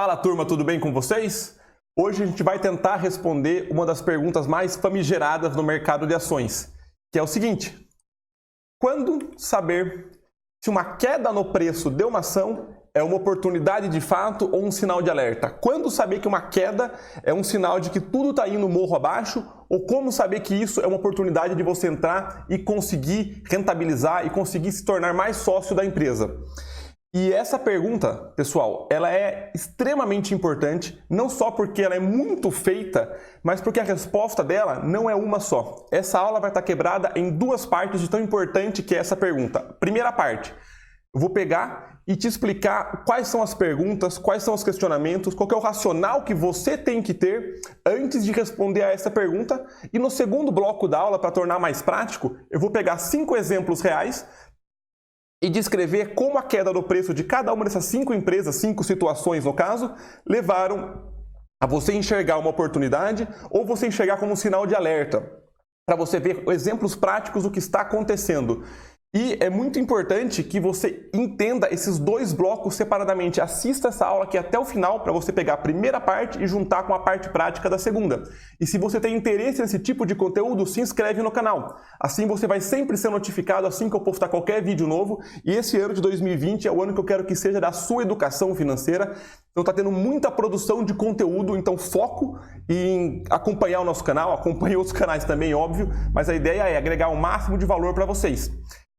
Fala turma, tudo bem com vocês? Hoje a gente vai tentar responder uma das perguntas mais famigeradas no mercado de ações, que é o seguinte: quando saber se uma queda no preço de uma ação é uma oportunidade de fato ou um sinal de alerta? Quando saber que uma queda é um sinal de que tudo está indo morro abaixo? Ou como saber que isso é uma oportunidade de você entrar e conseguir rentabilizar e conseguir se tornar mais sócio da empresa? E essa pergunta, pessoal, ela é extremamente importante, não só porque ela é muito feita, mas porque a resposta dela não é uma só. Essa aula vai estar quebrada em duas partes de tão importante que é essa pergunta. Primeira parte, eu vou pegar e te explicar quais são as perguntas, quais são os questionamentos, qual que é o racional que você tem que ter antes de responder a essa pergunta. E no segundo bloco da aula, para tornar mais prático, eu vou pegar 5 exemplos reais e descrever como a queda do preço de cada uma dessas 5 empresas, 5 situações no caso, levaram a você enxergar uma oportunidade ou você enxergar como um sinal de alerta, para você ver exemplos práticos do que está acontecendo. E é muito importante que você entenda esses dois blocos separadamente. Assista essa aula aqui até o final para você pegar a primeira parte e juntar com a parte prática da segunda. E se você tem interesse nesse tipo de conteúdo, se inscreve no canal. Assim você vai sempre ser notificado assim que eu postar qualquer vídeo novo. E esse ano de 2020 é o ano que eu quero que seja da sua educação financeira. Então está tendo muita produção de conteúdo, então foco em acompanhar o nosso canal, acompanhe outros canais também, óbvio. Mas a ideia é agregar o máximo de valor para vocês.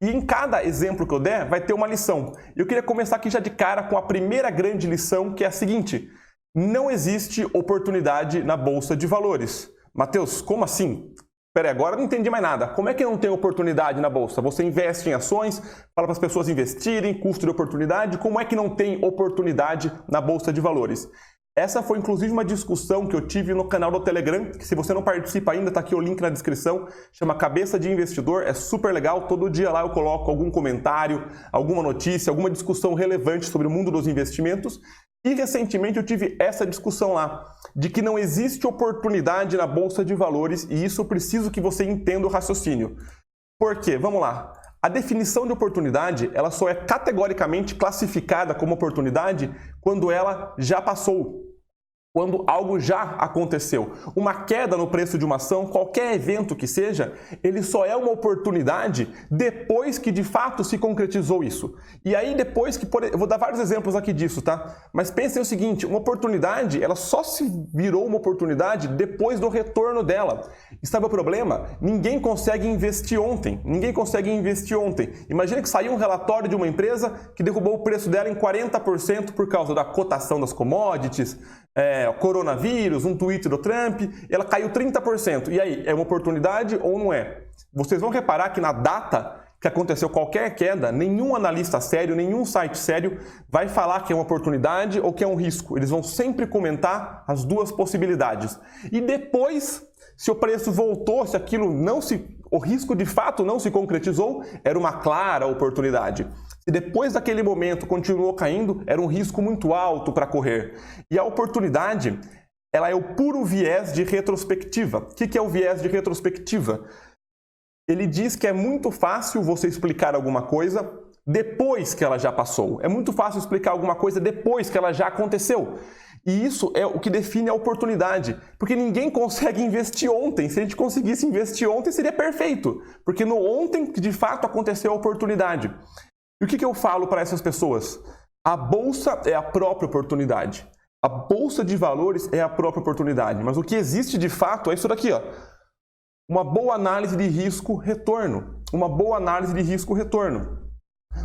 E em cada exemplo que eu der, vai ter uma lição. Eu queria começar aqui já de cara com a primeira grande lição, que é a seguinte: não existe oportunidade na Bolsa de Valores. Matheus, como assim? Peraí, agora eu não entendi mais nada. Como é que não tem oportunidade na Bolsa? Você investe em ações, fala para as pessoas investirem, custo de oportunidade. Como é que não tem oportunidade na Bolsa de Valores? Essa foi inclusive uma discussão que eu tive no canal do Telegram, que se você não participa ainda, está aqui o link na descrição, chama Cabeça de Investidor, é super legal, todo dia lá eu coloco algum comentário, alguma notícia, alguma discussão relevante sobre o mundo dos investimentos. E recentemente eu tive essa discussão lá, de que não existe oportunidade na Bolsa de Valores, e isso eu preciso que você entenda o raciocínio. Por quê? Vamos lá. A definição de oportunidade, ela só é categoricamente classificada como oportunidade quando ela já passou, quando algo já aconteceu. Uma queda no preço de uma ação, qualquer evento que seja, ele só é uma oportunidade depois que de fato se concretizou isso. E aí depois que, eu vou dar vários exemplos aqui disso, tá? Mas pensem o seguinte, uma oportunidade, ela só se virou uma oportunidade depois do retorno dela. E sabe o problema? Ninguém consegue investir ontem. Ninguém consegue investir ontem. Imagina que saiu um relatório de uma empresa que derrubou o preço dela em 40% por causa da cotação das commodities, coronavírus, um tweet do Trump, ela caiu 30%. E aí, é uma oportunidade ou não é? Vocês vão reparar que na data que aconteceu qualquer queda, nenhum analista sério, nenhum site sério vai falar que é uma oportunidade ou que é um risco. Eles vão sempre comentar as duas possibilidades. E depois, se o preço voltou, se aquilo o risco de fato não se concretizou, era uma clara oportunidade. Se depois daquele momento continuou caindo, era um risco muito alto para correr. E a oportunidade, ela é o puro viés de retrospectiva. O que é o viés de retrospectiva? Ele diz que é muito fácil você explicar alguma coisa depois que ela já passou. É muito fácil explicar alguma coisa depois que ela já aconteceu. E isso é o que define a oportunidade, porque ninguém consegue investir ontem. Se a gente conseguisse investir ontem, seria perfeito, porque no ontem que de fato aconteceu a oportunidade. E o que eu falo para essas pessoas? A bolsa é a própria oportunidade. A bolsa de valores é a própria oportunidade. Mas o que existe de fato é isso daqui, ó. Uma boa análise de risco-retorno. Uma boa análise de risco-retorno.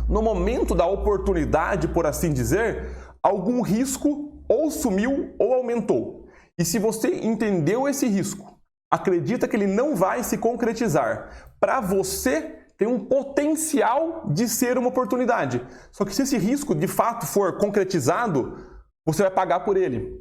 No momento da oportunidade, por assim dizer, algum risco ou sumiu ou aumentou. E se você entendeu esse risco, acredita que ele não vai se concretizar, para você tem um potencial de ser uma oportunidade. Só que se esse risco de fato for concretizado, você vai pagar por ele.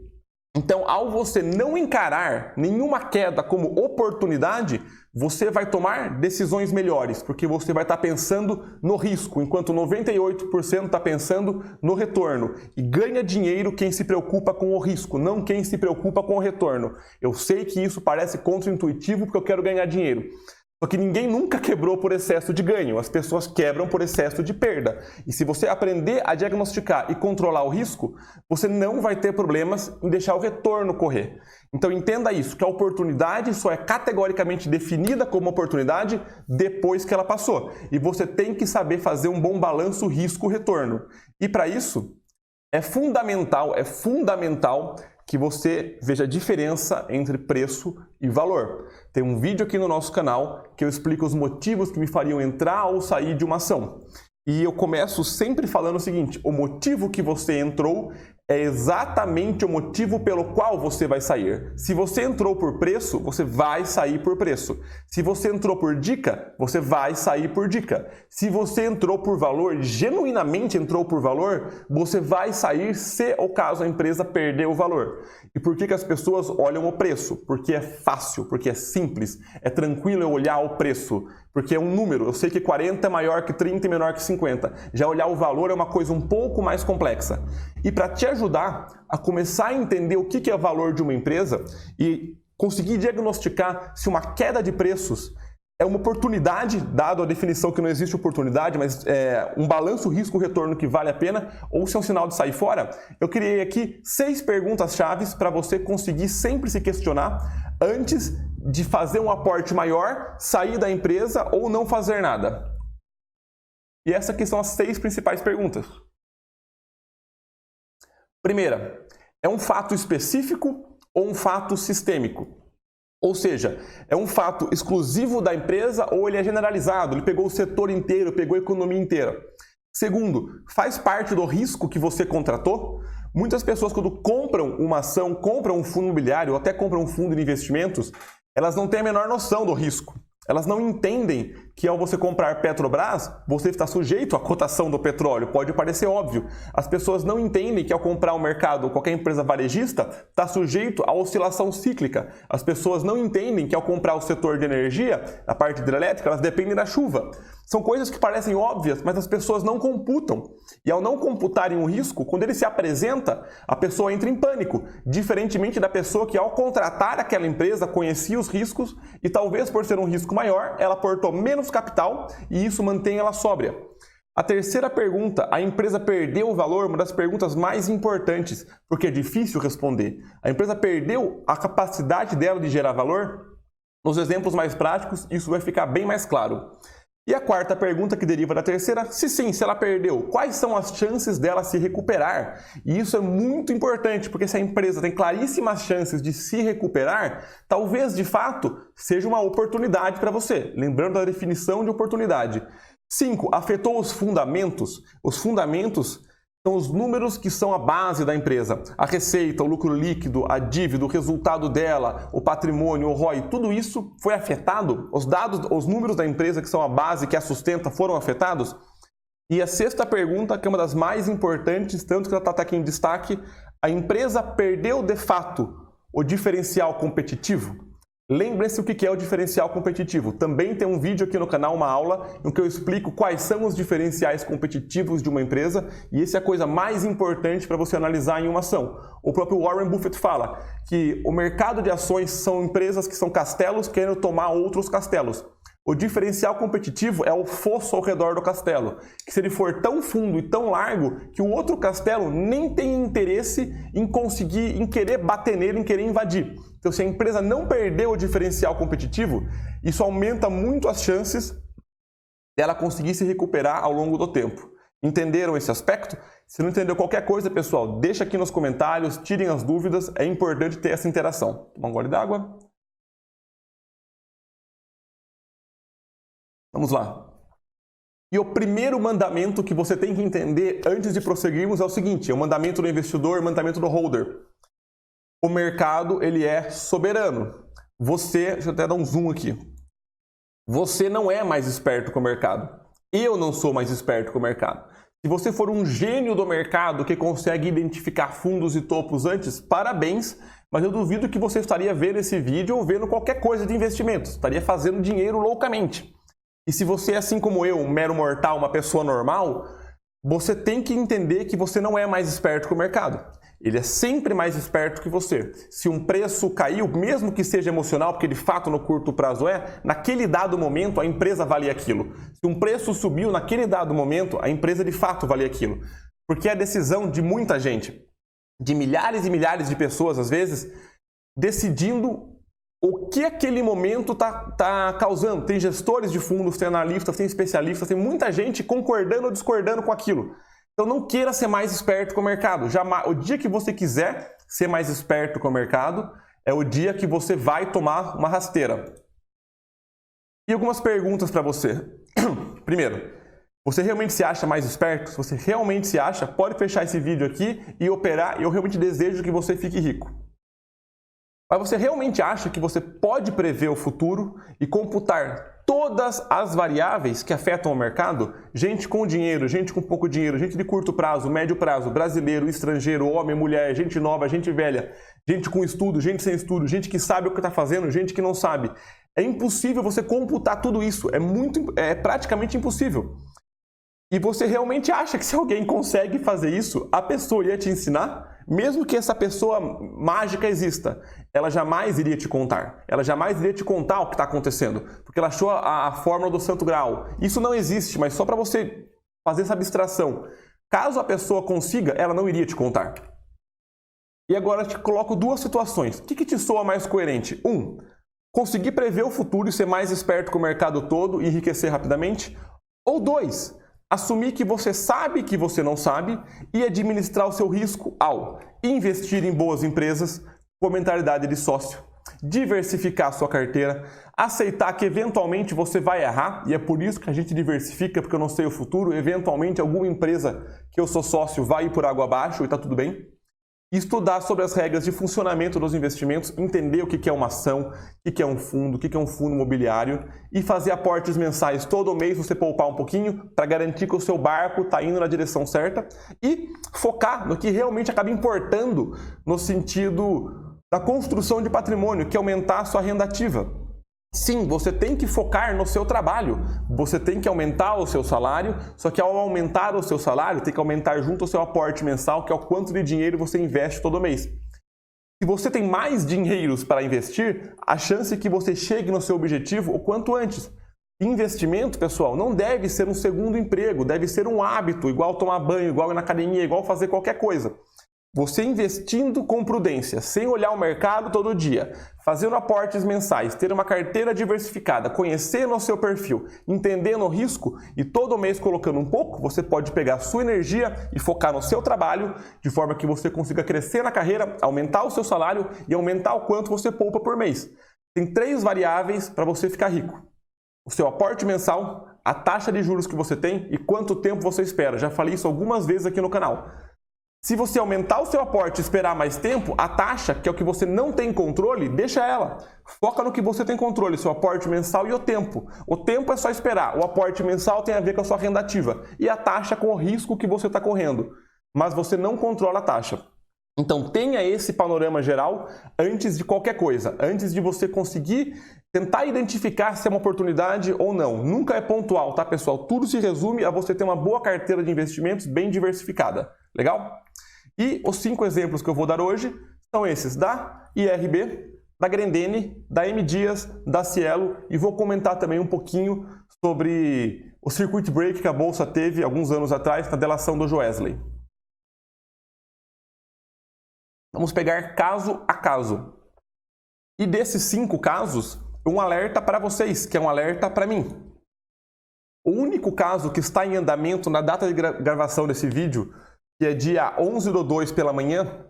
Então, ao você não encarar nenhuma queda como oportunidade, você vai tomar decisões melhores, porque você vai estar pensando no risco, enquanto 98% está pensando no retorno. E ganha dinheiro quem se preocupa com o risco, não quem se preocupa com o retorno. Eu sei que isso parece contra-intuitivo porque eu quero ganhar dinheiro. Só que ninguém nunca quebrou por excesso de ganho, as pessoas quebram por excesso de perda. E se você aprender a diagnosticar e controlar o risco, você não vai ter problemas em deixar o retorno correr. Então entenda isso, que a oportunidade só é categoricamente definida como oportunidade depois que ela passou. E você tem que saber fazer um bom balanço risco-retorno. E para isso, é fundamental que você veja a diferença entre preço e valor. Tem um vídeo aqui no nosso canal que eu explico os motivos que me fariam entrar ou sair de uma ação. E eu começo sempre falando o seguinte: o motivo que você entrou é exatamente o motivo pelo qual você vai sair. Se você entrou por preço, você vai sair por preço. Se você entrou por dica, você vai sair por dica. Se você entrou por valor, genuinamente entrou por valor, você vai sair se ou caso a empresa perder o valor. E por que as pessoas olham o preço? Porque é fácil, porque é simples, é tranquilo eu olhar o preço. Porque é um número, eu sei que 40 é maior que 30 e menor que 50. Já olhar o valor é uma coisa um pouco mais complexa. E para te ajudar a começar a entender o que é o valor de uma empresa e conseguir diagnosticar se uma queda de preços é uma oportunidade, dado a definição que não existe oportunidade, mas é um balanço risco-retorno que vale a pena, ou se é um sinal de sair fora, eu criei aqui 6 perguntas-chave para você conseguir sempre se questionar antes de fazer um aporte maior, sair da empresa ou não fazer nada. E essas aqui são as 6 principais perguntas. Primeira, é um fato específico ou um fato sistêmico? Ou seja, é um fato exclusivo da empresa ou ele é generalizado, ele pegou o setor inteiro, pegou a economia inteira. Segundo, faz parte do risco que você contratou? Muitas pessoas, quando compram uma ação, compram um fundo imobiliário ou até compram um fundo de investimentos, elas não têm a menor noção do risco. Elas não entendem que ao você comprar Petrobras, você está sujeito à cotação do petróleo. Pode parecer óbvio. As pessoas não entendem que ao comprar um mercado, qualquer empresa varejista, está sujeito à oscilação cíclica. As pessoas não entendem que ao comprar o setor de energia, a parte hidrelétrica, elas dependem da chuva. São coisas que parecem óbvias, mas as pessoas não computam. E ao não computarem o risco, quando ele se apresenta, a pessoa entra em pânico. Diferentemente da pessoa que ao contratar aquela empresa conhecia os riscos e talvez por ser um risco maior, ela aportou menos capital e isso mantém ela sóbria. A terceira pergunta, a empresa perdeu o valor? Uma das perguntas mais importantes, porque é difícil responder. A empresa perdeu a capacidade dela de gerar valor? Nos exemplos mais práticos, isso vai ficar bem mais claro. E a quarta pergunta que deriva da terceira, se sim, se ela perdeu, quais são as chances dela se recuperar? E isso é muito importante, porque se a empresa tem claríssimas chances de se recuperar, talvez de fato seja uma oportunidade para você. Lembrando da definição de oportunidade. 5. Afetou os fundamentos? Os fundamentos são os números que são a base da empresa. A receita, o lucro líquido, a dívida, o resultado dela, o patrimônio, o ROI, tudo isso foi afetado? Os dados, os números da empresa que são a base, que a sustenta, foram afetados? E a sexta pergunta, que é uma das mais importantes, tanto que ela está aqui em destaque, a empresa perdeu de fato o diferencial competitivo? Lembre-se o que é o diferencial competitivo. Também tem um vídeo aqui no canal, uma aula, em que eu explico quais são os diferenciais competitivos de uma empresa e essa é a coisa mais importante para você analisar em uma ação. O próprio Warren Buffett fala que o mercado de ações são empresas que são castelos querendo tomar outros castelos. O diferencial competitivo é o fosso ao redor do castelo, que se ele for tão fundo e tão largo que o outro castelo nem tem interesse em querer bater nele, em querer invadir. Então, se a empresa não perder o diferencial competitivo, isso aumenta muito as chances dela conseguir se recuperar ao longo do tempo. Entenderam esse aspecto? Se não entendeu qualquer coisa, pessoal, deixa aqui nos comentários, tirem as dúvidas, é importante ter essa interação. Toma um gole d'água. Vamos lá. E o primeiro mandamento que você tem que entender antes de prosseguirmos é o seguinte, é o mandamento do investidor, o mandamento do holder. O mercado, ele é soberano. Deixa eu até dar um zoom aqui. Você não é mais esperto que o mercado. Eu não sou mais esperto que o mercado. Se você for um gênio do mercado que consegue identificar fundos e topos antes, parabéns, mas eu duvido que você estaria vendo esse vídeo ou vendo qualquer coisa de investimentos. Estaria fazendo dinheiro loucamente. E se você, assim como eu, um mero mortal, uma pessoa normal, você tem que entender que você não é mais esperto que o mercado. Ele é sempre mais esperto que você. Se um preço caiu, mesmo que seja emocional, porque de fato no curto prazo naquele dado momento a empresa valia aquilo. Se um preço subiu, naquele dado momento a empresa de fato valia aquilo. Porque é a decisão de muita gente, de milhares e milhares de pessoas às vezes, decidindo o que aquele momento está causando. Tem gestores de fundos, tem analistas, tem especialistas, tem muita gente concordando ou discordando com aquilo. Então não queira ser mais esperto com o mercado. O dia que você quiser ser mais esperto com o mercado é o dia que você vai tomar uma rasteira. E algumas perguntas para você. Primeiro, você realmente se acha mais esperto? Se você realmente se acha, pode fechar esse vídeo aqui e operar. Eu realmente desejo que você fique rico. Mas você realmente acha que você pode prever o futuro e computar todas as variáveis que afetam o mercado? Gente com dinheiro, gente com pouco dinheiro, gente de curto prazo, médio prazo, brasileiro, estrangeiro, homem, mulher, gente nova, gente velha, gente com estudo, gente sem estudo, gente que sabe o que está fazendo, gente que não sabe. É impossível você computar tudo isso. É praticamente impossível. E você realmente acha que se alguém consegue fazer isso, a pessoa ia te ensinar? Mesmo que essa pessoa mágica exista, ela jamais iria te contar. Ela jamais iria te contar o que está acontecendo, porque ela achou a fórmula do Santo Graal. Isso não existe, mas só para você fazer essa abstração. Caso a pessoa consiga, ela não iria te contar. E agora eu te coloco duas situações. O que te soa mais coerente? Conseguir prever o futuro e ser mais esperto que o mercado todo e enriquecer rapidamente? Ou 2, assumir que você sabe que você não sabe e administrar o seu risco ao investir em boas empresas com mentalidade de sócio, diversificar a sua carteira, aceitar que eventualmente você vai errar, e é por isso que a gente diversifica, porque eu não sei o futuro, eventualmente alguma empresa que eu sou sócio vai ir por água abaixo e está tudo bem. Estudar sobre as regras de funcionamento dos investimentos, entender o que é uma ação, o que é um fundo, o que é um fundo imobiliário e fazer aportes mensais todo mês, você poupar um pouquinho para garantir que o seu barco está indo na direção certa e focar no que realmente acaba importando no sentido da construção de patrimônio, que é aumentar a sua renda ativa. Sim, você tem que focar no seu trabalho, você tem que aumentar o seu salário, só que ao aumentar o seu salário, tem que aumentar junto o seu aporte mensal, que é o quanto de dinheiro você investe todo mês. Se você tem mais dinheiros para investir, a chance é que você chegue no seu objetivo o quanto antes. Investimento, pessoal, não deve ser um segundo emprego, deve ser um hábito, igual tomar banho, igual ir na academia, igual fazer qualquer coisa. Você investindo com prudência, sem olhar o mercado todo dia, fazendo aportes mensais, ter uma carteira diversificada, conhecendo o seu perfil, entendendo o risco e todo mês colocando um pouco, você pode pegar a sua energia e focar no seu trabalho de forma que você consiga crescer na carreira, aumentar o seu salário e aumentar o quanto você poupa por mês. Tem 3 variáveis para você ficar rico: o seu aporte mensal, a taxa de juros que você tem e quanto tempo você espera. Já falei isso algumas vezes aqui no canal. Se você aumentar o seu aporte e esperar mais tempo, a taxa, que é o que você não tem controle, deixa ela. Foca no que você tem controle, seu aporte mensal e o tempo. O tempo é só esperar, o aporte mensal tem a ver com a sua renda ativa e a taxa com o risco que você está correndo. Mas você não controla a taxa. Então tenha esse panorama geral antes de qualquer coisa, antes de você conseguir tentar identificar se é uma oportunidade ou não. Nunca é pontual, tá, pessoal? Tudo se resume a você ter uma boa carteira de investimentos bem diversificada. Legal? E os 5 exemplos que eu vou dar hoje são esses da IRB, da Grendene, da M Dias, da Cielo, e vou comentar também um pouquinho sobre o circuit break que a Bolsa teve alguns anos atrás na delação do Joesley. Vamos pegar caso a caso. E desses 5 casos, um alerta para vocês, que é um alerta para mim. O único caso que está em andamento na data de gravação desse vídeo, que é dia 11/2 pela manhã,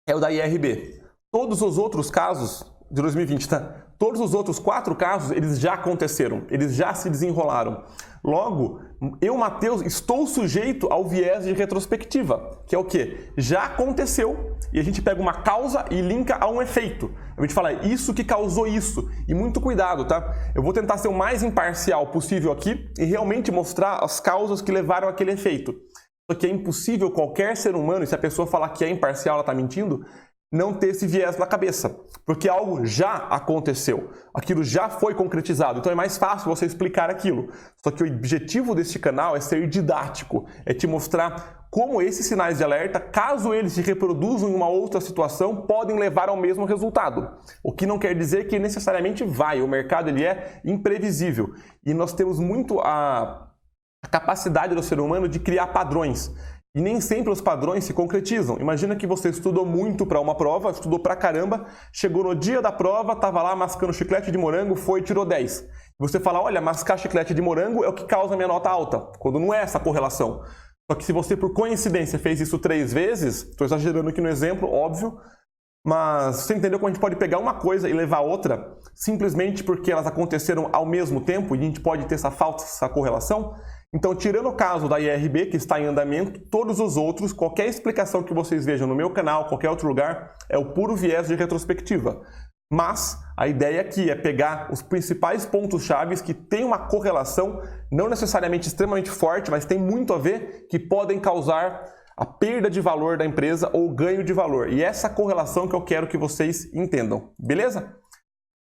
é o da IRB. Todos os outros casos de 2020, tá? Todos os outros 4 casos, eles já aconteceram, eles já se desenrolaram. Logo, eu, Matheus, estou sujeito ao viés de retrospectiva, que é o quê? Já aconteceu, e a gente pega uma causa e linka a um efeito. A gente fala, isso que causou isso. E muito cuidado, tá? Eu vou tentar ser o mais imparcial possível aqui e realmente mostrar as causas que levaram àquele efeito. Só que é impossível qualquer ser humano, e se a pessoa falar que é imparcial, ela está mentindo, não ter esse viés na cabeça, porque algo já aconteceu, aquilo já foi concretizado, então é mais fácil você explicar aquilo. Só que o objetivo deste canal é ser didático, é te mostrar como esses sinais de alerta, caso eles se reproduzam em uma outra situação, podem levar ao mesmo resultado. O que não quer dizer que necessariamente vai, o mercado ele é imprevisível e nós temos muito a capacidade do ser humano de criar padrões. E nem sempre os padrões se concretizam. Imagina que você estudou muito para uma prova, estudou pra caramba, chegou no dia da prova, estava lá mascando chiclete de morango, foi e tirou 10. Você fala, olha, mascar chiclete de morango é o que causa a minha nota alta, quando não é essa correlação. Só que se você, por coincidência, fez isso 3 vezes, estou exagerando aqui no exemplo, óbvio, mas você entendeu como a gente pode pegar uma coisa e levar a outra, simplesmente porque elas aconteceram ao mesmo tempo e a gente pode ter essa falta, essa correlação? Então, tirando o caso da IRB, que está em andamento, todos os outros, qualquer explicação que vocês vejam no meu canal, qualquer outro lugar, é o puro viés de retrospectiva. Mas a ideia aqui é pegar os principais pontos-chave que têm uma correlação, não necessariamente extremamente forte, mas tem muito a ver, que podem causar a perda de valor da empresa ou o ganho de valor. E essa correlação que eu quero que vocês entendam, beleza?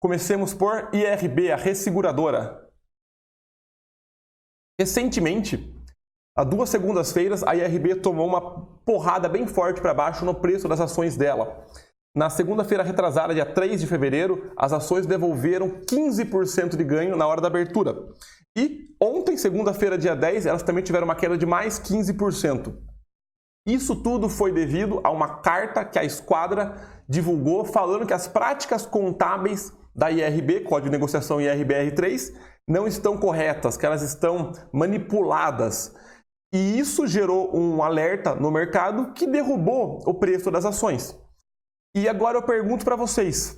Comecemos por IRB, a resseguradora. Recentemente, há 2 segundas-feiras, a IRB tomou uma porrada bem forte para baixo no preço das ações dela. Na segunda-feira retrasada, dia 3 de fevereiro, as ações devolveram 15% de ganho na hora da abertura. E ontem, segunda-feira, dia 10, elas também tiveram uma queda de mais 15%. Isso tudo foi devido a uma carta que a Esquadra divulgou falando que as práticas contábeis da IRB, Código de Negociação IRBR3, não estão corretas, que elas estão manipuladas. E isso gerou um alerta no mercado que derrubou o preço das ações. E agora eu pergunto para vocês,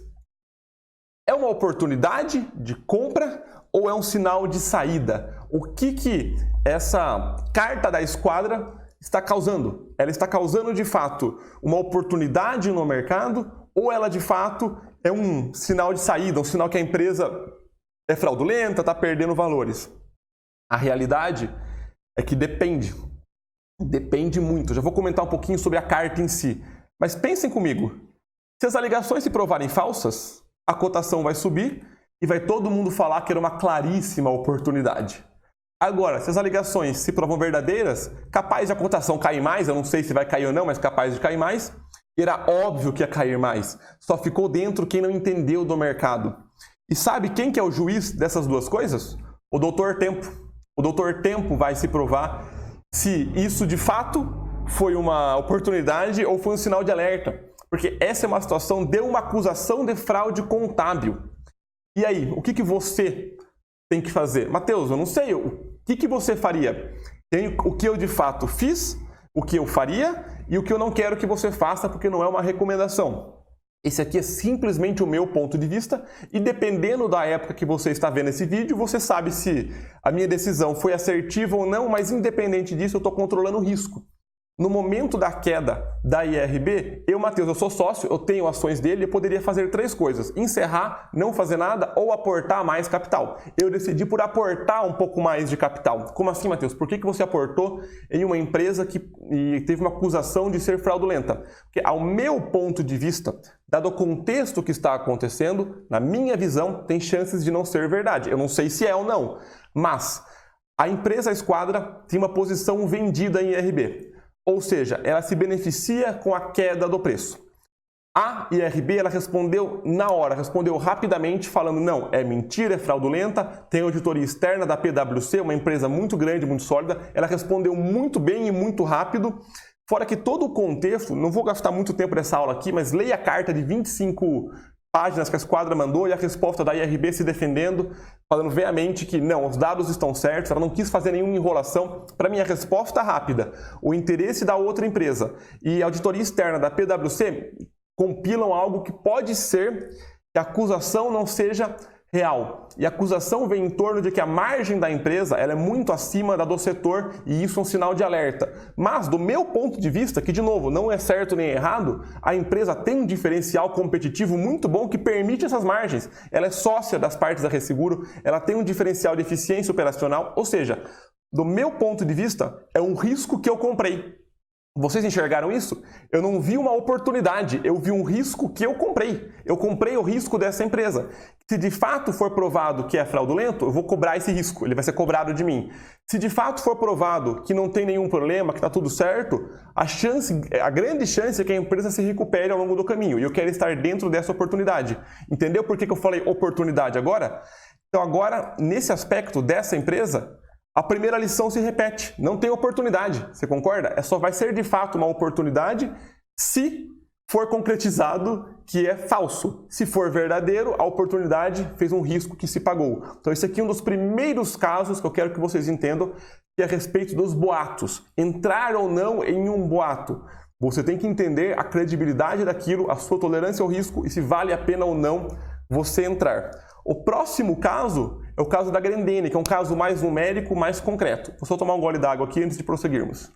é uma oportunidade de compra ou é um sinal de saída? O que essa carta da Esquadra está causando? Ela está causando de fato uma oportunidade no mercado ou ela de fato é um sinal de saída, um sinal que a empresa é fraudulenta, está perdendo valores? A realidade é que depende muito. Já vou comentar um pouquinho sobre a carta em si, mas pensem comigo, se as alegações se provarem falsas, a cotação vai subir e vai todo mundo falar que era uma claríssima oportunidade. Agora, se as alegações se provam verdadeiras, capaz de a cotação cair mais, eu não sei se vai cair ou não, mas capaz de cair mais, era óbvio que ia cair mais. Só ficou dentro quem não entendeu do mercado. E sabe quem que é o juiz dessas duas coisas? O Dr. Tempo. O Dr. Tempo vai se provar se isso de fato foi uma oportunidade ou foi um sinal de alerta. Porque essa é uma situação de uma acusação de fraude contábil. E aí, o que você tem que fazer? Matheus, eu não sei. O que você faria? Tem o que eu de fato fiz, o que eu faria e o que eu não quero que você faça porque não é uma recomendação. Esse aqui é simplesmente o meu ponto de vista e dependendo da época que você está vendo esse vídeo, você sabe se a minha decisão foi assertiva ou não, mas independente disso eu estou controlando o risco. No momento da queda da IRB, Matheus, eu sou sócio, eu tenho ações dele, eu poderia fazer 3 coisas: encerrar, não fazer nada ou aportar mais capital. Eu decidi por aportar um pouco mais de capital. Como assim, Matheus? Por que você aportou em uma empresa que teve uma acusação de ser fraudulenta? Porque, ao meu ponto de vista, dado o contexto que está acontecendo, na minha visão, tem chances de não ser verdade. Eu não sei se é ou não, mas a empresa Esquadra tem uma posição vendida em IRB. Ou seja, ela se beneficia com a queda do preço. A IRB ela respondeu na hora, respondeu rapidamente, falando não, é mentira, é fraudulenta, tem auditoria externa da PwC, uma empresa muito grande, muito sólida. Ela respondeu muito bem e muito rápido. Fora que todo o contexto, não vou gastar muito tempo nessa aula aqui, mas leia a carta de 25 páginas que a Esquadra mandou e a resposta da IRB se defendendo, falando veemente que não, os dados estão certos, ela não quis fazer nenhuma enrolação. Para mim, a resposta rápida, o interesse da outra empresa e a auditoria externa da PwC compilam algo que pode ser que a acusação não seja real. E a acusação vem em torno de que a margem da empresa ela é muito acima da do setor e isso é um sinal de alerta. Mas, do meu ponto de vista, que de novo, não é certo nem errado, a empresa tem um diferencial competitivo muito bom que permite essas margens. Ela é sócia das partes da Resseguro, ela tem um diferencial de eficiência operacional, ou seja, do meu ponto de vista, é um risco que eu comprei. Vocês enxergaram isso? Eu não vi uma oportunidade, eu vi um risco que eu comprei. Eu comprei o risco dessa empresa. Se de fato for provado que é fraudulento, eu vou cobrar esse risco, ele vai ser cobrado de mim. Se de fato for provado que não tem nenhum problema, que está tudo certo, a grande chance é que a empresa se recupere ao longo do caminho. E eu quero estar dentro dessa oportunidade. Entendeu por que eu falei oportunidade agora? Então agora, nesse aspecto dessa empresa, a primeira lição se repete, não tem oportunidade, você concorda? Só vai ser de fato uma oportunidade se for concretizado que é falso. Se for verdadeiro, a oportunidade fez um risco que se pagou. Então esse aqui é um dos primeiros casos que eu quero que vocês entendam, que é a respeito dos boatos. Entrar ou não em um boato. Você tem que entender a credibilidade daquilo, a sua tolerância ao risco e se vale a pena ou não você entrar. O próximo caso é o caso da Grendene, que é um caso mais numérico, mais concreto. Vou só tomar um gole d'água aqui antes de prosseguirmos.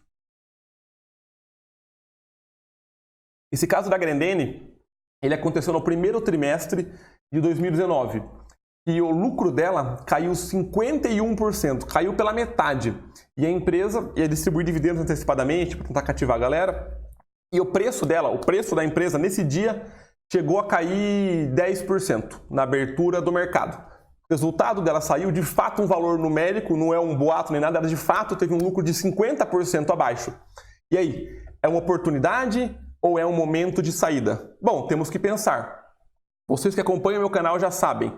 Esse caso da Grendene, ele aconteceu no primeiro trimestre de 2019. E o lucro dela caiu 51%, caiu pela metade. E a empresa ia distribuir dividendos antecipadamente para tentar cativar a galera. E o preço dela, o preço da empresa nesse dia, chegou a cair 10% na abertura do mercado. O resultado dela saiu de fato um valor numérico, não é um boato nem nada, ela de fato teve um lucro de 50% abaixo. E aí, é uma oportunidade ou é um momento de saída? Bom, temos que pensar. Vocês que acompanham meu canal já sabem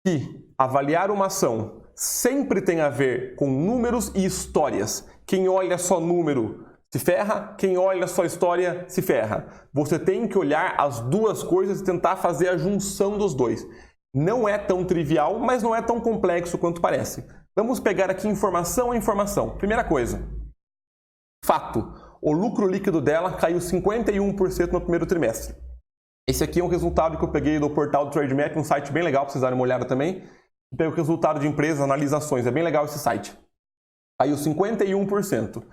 que avaliar uma ação sempre tem a ver com números e histórias. Quem olha só número se ferra, quem olha só história se ferra. Você tem que olhar as duas coisas e tentar fazer a junção dos dois. Não é tão trivial, mas não é tão complexo quanto parece. Vamos pegar aqui informação a informação. Primeira coisa, fato. O lucro líquido dela caiu 51% no primeiro trimestre. Esse aqui é um resultado que eu peguei do portal do TradeMap, um site bem legal para vocês darem uma olhada também. Pego o resultado de empresas, analisa ações, é bem legal esse site. Caiu 51%.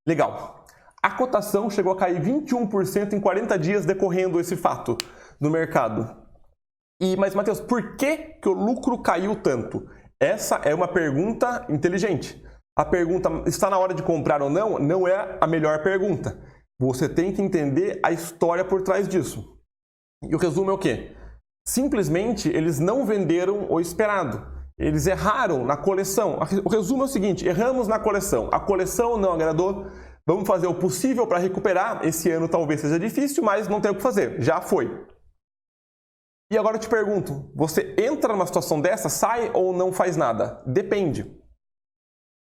Legal. A cotação chegou a cair 21% em 40 dias decorrendo esse fato no mercado. Mas, Matheus, por que o lucro caiu tanto? Essa é uma pergunta inteligente. A pergunta, está na hora de comprar ou não, não é a melhor pergunta. Você tem que entender a história por trás disso. E o resumo é o quê? Simplesmente, eles não venderam o esperado. Eles erraram na coleção. O resumo é o seguinte, erramos na coleção. A coleção não agradou. Vamos fazer o possível para recuperar. Esse ano talvez seja difícil, mas não tem o que fazer. Já foi. E agora eu te pergunto, você entra numa situação dessa, sai ou não faz nada? Depende.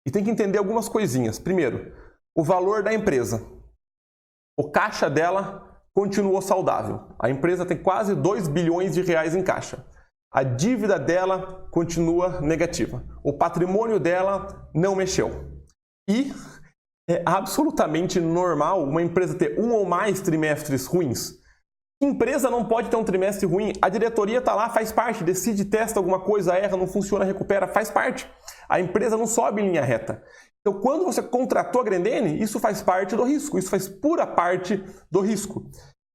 E tem que entender algumas coisinhas. Primeiro, o valor da empresa. O caixa dela continuou saudável. A empresa tem quase 2 bilhões de reais em caixa. A dívida dela continua negativa. O patrimônio dela não mexeu. E é absolutamente normal uma empresa ter um ou mais trimestres ruins. Empresa não pode ter um trimestre ruim. A diretoria está lá, faz parte, decide, testa alguma coisa, erra, não funciona, recupera, faz parte. A empresa não sobe em linha reta. Então, quando você contratou a Grendene, isso faz parte do risco, isso faz pura parte do risco.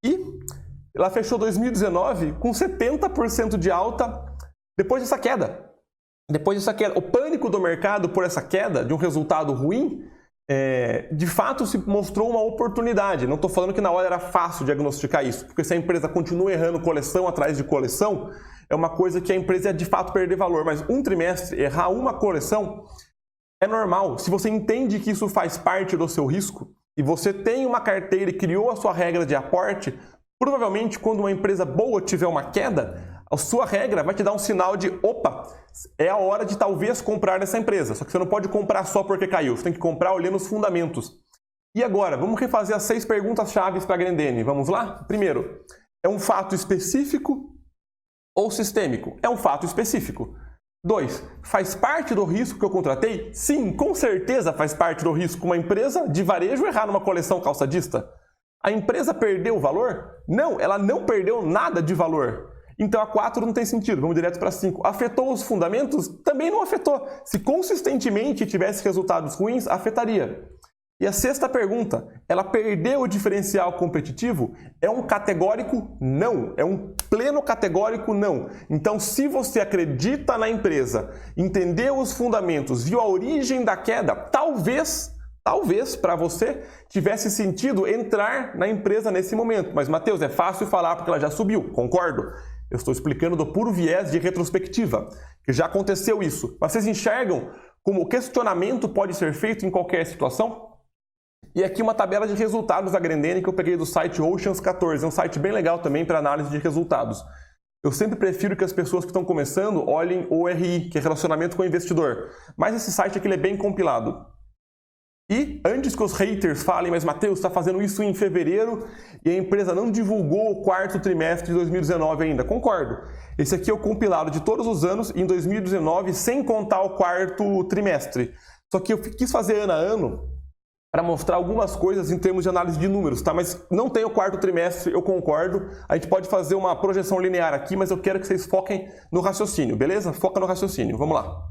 E ela fechou 2019 com 70% de alta depois dessa queda. O pânico do mercado por essa queda, de um resultado ruim, de fato se mostrou uma oportunidade. Não estou falando que na hora era fácil diagnosticar isso, porque se a empresa continua errando coleção atrás de coleção, é uma coisa que a empresa ia de fato perder valor. Mas um trimestre, errar uma coleção, é normal. Se você entende que isso faz parte do seu risco, e você tem uma carteira e criou a sua regra de aporte, provavelmente quando uma empresa boa tiver uma queda, a sua regra vai te dar um sinal de, opa, é a hora de talvez comprar essa empresa. Só que você não pode comprar só porque caiu, você tem que comprar olhando os fundamentos. E agora, vamos refazer as 6 perguntas-chave para a Grendene. Vamos lá? Primeiro, é um fato específico ou sistêmico? É um fato específico. 2, faz parte do risco que eu contratei? Sim, com certeza faz parte do risco. Uma empresa de varejo errar numa coleção calçadista. A empresa perdeu o valor? Não, ela não perdeu nada de valor. Então a 4 não tem sentido, vamos direto para 5. Afetou os fundamentos? Também não afetou. Se consistentemente tivesse resultados ruins, afetaria. E a 6ª pergunta, ela perdeu o diferencial competitivo? É um categórico não, é um pleno categórico não. Então se você acredita na empresa, entendeu os fundamentos, viu a origem da queda, talvez Talvez para você tivesse sentido entrar na empresa nesse momento. Mas, Matheus, é fácil falar porque ela já subiu. Concordo. Eu estou explicando do puro viés de retrospectiva, que já aconteceu isso. Mas vocês enxergam como o questionamento pode ser feito em qualquer situação? E aqui uma tabela de resultados da Grendene que eu peguei do site Oceans 14. É um site bem legal também para análise de resultados. Eu sempre prefiro que as pessoas que estão começando olhem o RI, que é relacionamento com o investidor. Mas esse site aqui ele é bem compilado. E antes que os haters falem, mas Matheus está fazendo isso em fevereiro e a empresa não divulgou o quarto trimestre de 2019 ainda. Concordo. Esse aqui é o compilado de todos os anos em 2019, sem contar o quarto trimestre. Só que eu quis fazer ano a ano para mostrar algumas coisas em termos de análise de números, tá? Mas não tem o quarto trimestre, eu concordo. A gente pode fazer uma projeção linear aqui, mas eu quero que vocês foquem no raciocínio, beleza? Foca no raciocínio. Vamos lá.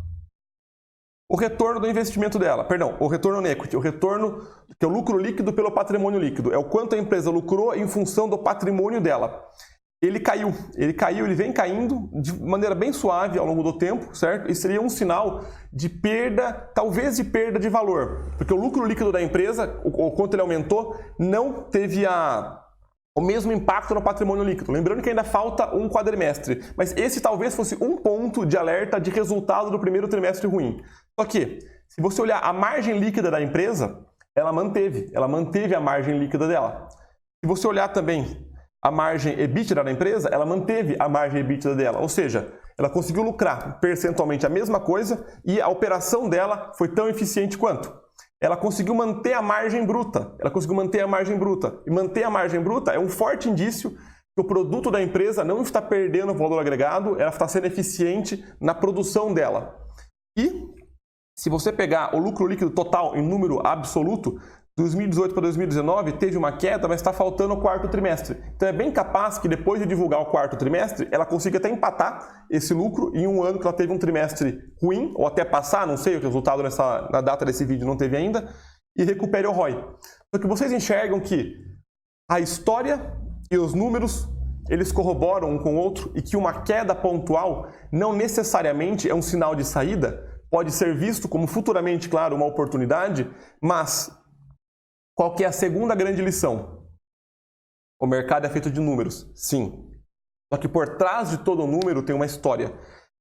O retorno do investimento dela, perdão, o retorno no equity, o retorno que é o lucro líquido pelo patrimônio líquido, é o quanto a empresa lucrou em função do patrimônio dela. Ele caiu, ele vem caindo de maneira bem suave ao longo do tempo, certo? E seria um sinal de perda, talvez de perda de valor, porque o lucro líquido da empresa, o quanto ele aumentou, não teve o mesmo impacto no patrimônio líquido. Lembrando que ainda falta um quadrimestre, mas esse talvez fosse um ponto de alerta de resultado do primeiro trimestre ruim. Só que, se você olhar a margem líquida da empresa, ela manteve a margem líquida dela. Se você olhar também a margem EBITDA da empresa, ela manteve a margem EBITDA dela, ou seja, ela conseguiu lucrar percentualmente a mesma coisa e a operação dela foi tão eficiente quanto. Ela conseguiu manter a margem bruta, E manter a margem bruta é um forte indício que o produto da empresa não está perdendo valor agregado, ela está sendo eficiente na produção dela. E se você pegar o lucro líquido total em número absoluto, 2018 para 2019 teve uma queda, mas está faltando o quarto trimestre. Então é bem capaz que depois de divulgar o quarto trimestre, ela consiga até empatar esse lucro em um ano que ela teve um trimestre ruim, ou até passar, não sei, o resultado na data desse vídeo não teve ainda, e recupere o ROI. Só que vocês enxergam que a história e os números, eles corroboram um com o outro e que uma queda pontual não necessariamente é um sinal de saída, pode ser visto como futuramente, claro, uma oportunidade, mas qual que é a segunda grande lição? O mercado é feito de números, sim. Só que por trás de todo número tem uma história.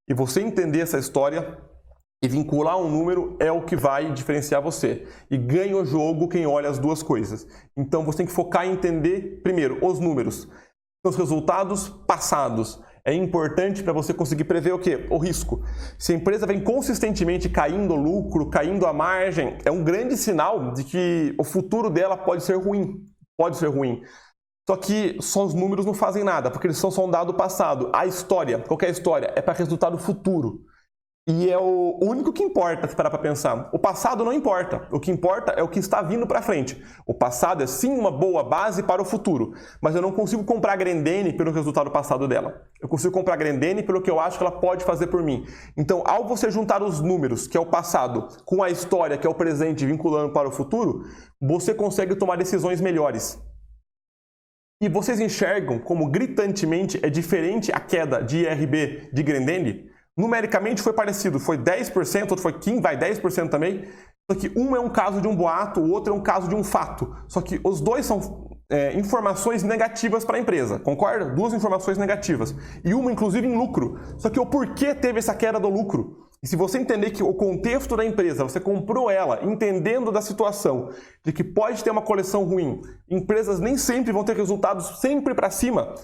E você entender essa história e vincular um número é o que vai diferenciar você. E ganha o jogo quem olha as duas coisas. Então você tem que focar em entender, primeiro, os números. Os resultados passados. É importante para você conseguir prever o quê? O risco. Se a empresa vem consistentemente caindo o lucro, caindo a margem, é um grande sinal de que o futuro dela pode ser ruim. Só que só os números não fazem nada, porque eles são só um dado passado. A história, qualquer história, é para resultado futuro. E é o único que importa, se parar para pensar. O passado não importa. O que importa é o que está vindo para frente. O passado é sim uma boa base para o futuro. Mas eu não consigo comprar a Grendene pelo resultado passado dela. Eu consigo comprar a Grendene pelo que eu acho que ela pode fazer por mim. Então, ao você juntar os números, que é o passado, com a história, que é o presente, vinculando para o futuro, você consegue tomar decisões melhores. E vocês enxergam como gritantemente é diferente a queda de IRB de Grendene? Numericamente foi parecido, foi 10%, outro foi 15%, vai 10% também. Só que um é um caso de um boato, o outro é um caso de um fato. Só que os dois são informações negativas para a empresa, concorda? Duas informações negativas. E uma, inclusive, em lucro. Só que o porquê teve essa queda do lucro? E se você entender que o contexto da empresa, você comprou ela entendendo da situação, de que pode ter uma coleção ruim, empresas nem sempre vão ter resultados sempre para cima,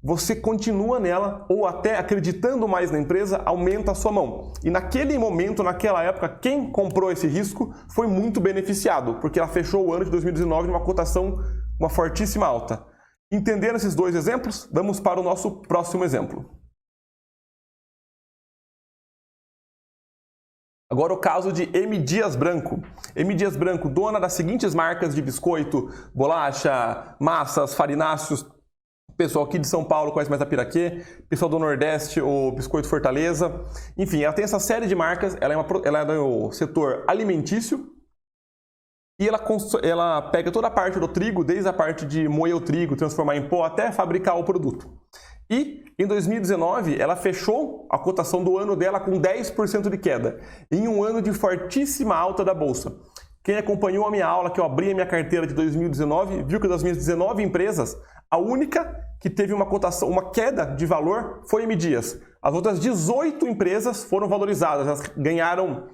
você continua nela ou até acreditando mais na empresa, aumenta a sua mão. E naquele momento, naquela época, quem comprou esse risco foi muito beneficiado, porque ela fechou o ano de 2019 numa cotação, uma fortíssima alta. Entendendo esses dois exemplos, vamos para o nosso próximo exemplo. Agora o caso de M. Dias Branco. M. Dias Branco, dona das seguintes marcas de biscoito, bolacha, massas, farináceos. O pessoal aqui de São Paulo conhece mais a Piraquê, pessoal do Nordeste, o Biscoito Fortaleza. Enfim, ela tem essa série de marcas, ela é do setor alimentício e ela pega toda a parte do trigo, desde a parte de moer o trigo, transformar em pó, até fabricar o produto. E em 2019, ela fechou a cotação do ano dela com 10% de queda, em um ano de fortíssima alta da Bolsa. Quem acompanhou a minha aula, que eu abri a minha carteira de 2019, viu que das minhas 19 empresas, a única que teve uma cotação, uma queda de valor foi M Dias. As outras 18 empresas foram valorizadas, elas ganharam,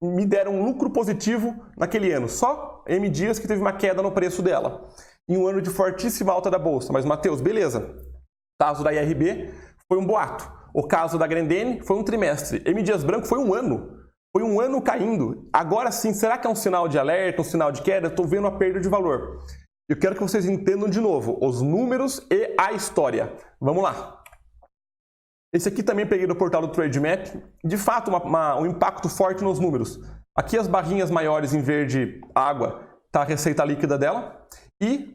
me deram um lucro positivo naquele ano. Só M Dias que teve uma queda no preço dela, em um ano de fortíssima alta da bolsa. Mas, Matheus, beleza. O caso da IRB foi um boato. O caso da Grendene foi um trimestre. M Dias Branco foi um ano. Foi um ano caindo. Agora sim, será que é um sinal de alerta, um sinal de queda? Estou vendo uma perda de valor. Eu quero que vocês entendam de novo os números e a história. Vamos lá. Esse aqui também peguei do portal do Trademap. De fato, um impacto forte nos números. Aqui as barrinhas maiores em verde água está a receita líquida dela. E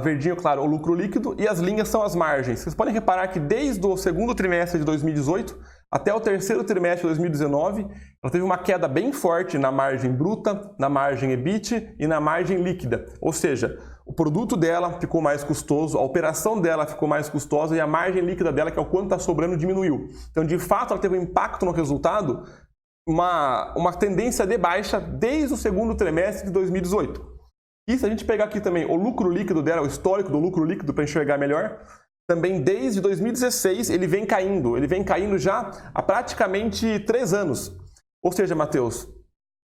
verdinho, claro, o lucro líquido. E as linhas são as margens. Vocês podem reparar que desde o segundo trimestre de 2018 até o terceiro trimestre de 2019, ela teve uma queda bem forte na margem bruta, na margem EBIT e na margem líquida. Ou seja, o produto dela ficou mais custoso, a operação dela ficou mais custosa e a margem líquida dela, que é o quanto está sobrando, diminuiu. Então, de fato, ela teve um impacto no resultado, uma tendência de baixa desde o segundo trimestre de 2018. E se a gente pegar aqui também o lucro líquido dela, o histórico do lucro líquido para enxergar melhor, também desde 2016 ele vem caindo já há praticamente 3 anos. Ou seja, Matheus,